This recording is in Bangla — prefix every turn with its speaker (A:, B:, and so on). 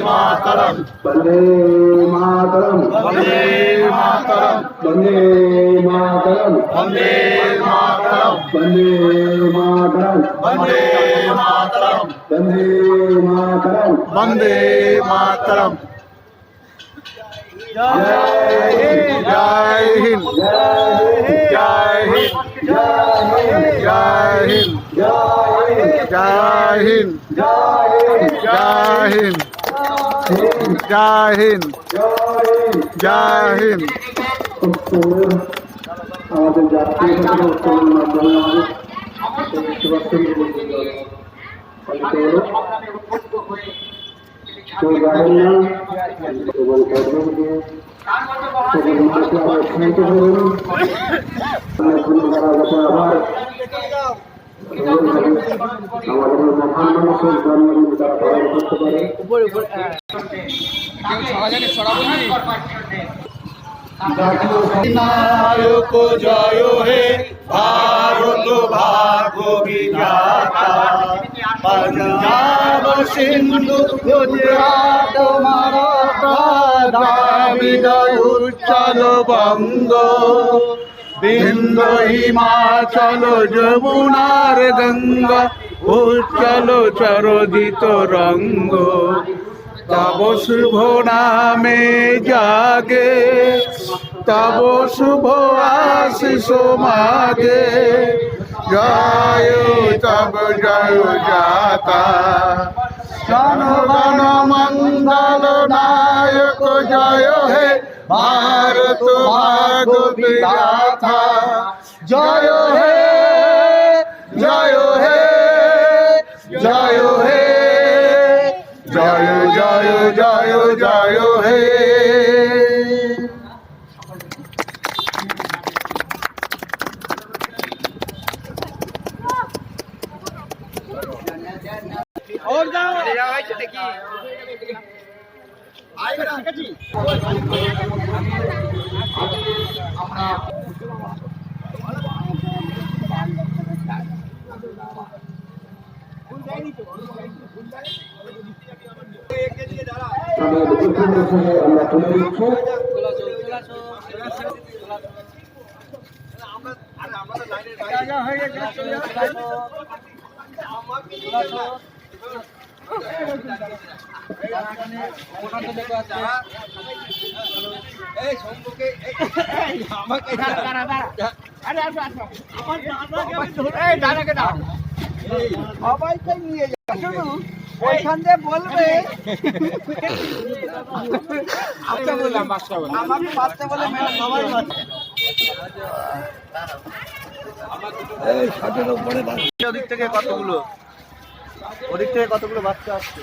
A: मातरम
B: वंदे मातरम
A: वंदे मातरम
B: वंदे मातरम
A: वंदे मातरम
B: वंदे मातरम
A: वंदे मातरम
B: वंदे मातरम
A: वंदे मातरम।
B: जय हिंद
A: जय हिंद
B: जय हिंद
A: जय हिंद
B: जय हिंद
A: जय हिंद जय हिंद जय हिंद जय हिंद।
B: আমাদের জাতীয় উৎসবের মাধ্যমে কেউ জানেন না এবং ধর্মকে সকল মানুষকে আবার উৎসাহিত করুন। আবার আমাদের মহান মানুষের জন্মদিন তারা পালন করতে পারে।
A: নায়ক জয় হে ভারত ভাগ্য বিধাতা, পঞ্জাব সিন্ধু গুজরাট মারাঠা দ্রাবিড় উচ্চল বঙ্গ, বিন্ধ্য হিমাচল যমুনার গঙ্গা উচ্চল চরদিত রঙ্গ। তব শুভ নামে জাগে, তব শুভ আশিস মাগে, জয় তব জয় যাতা। জনগণ মঙ্গল নায়ক জয় হে ভারত ভাগ্য বিধাতা, জয় হে জয় হে জয় হে জয় জয় জয় জয় হে।
B: আমরা তুলে দিচ্ছি।
C: সবাইকে নিয়ে যাবে ওইখান দিয়ে বলবে আমাকে বাচ্চা বলে সবাই
B: ওদিক থেকে কতগুলো বাচ্চা আসছে।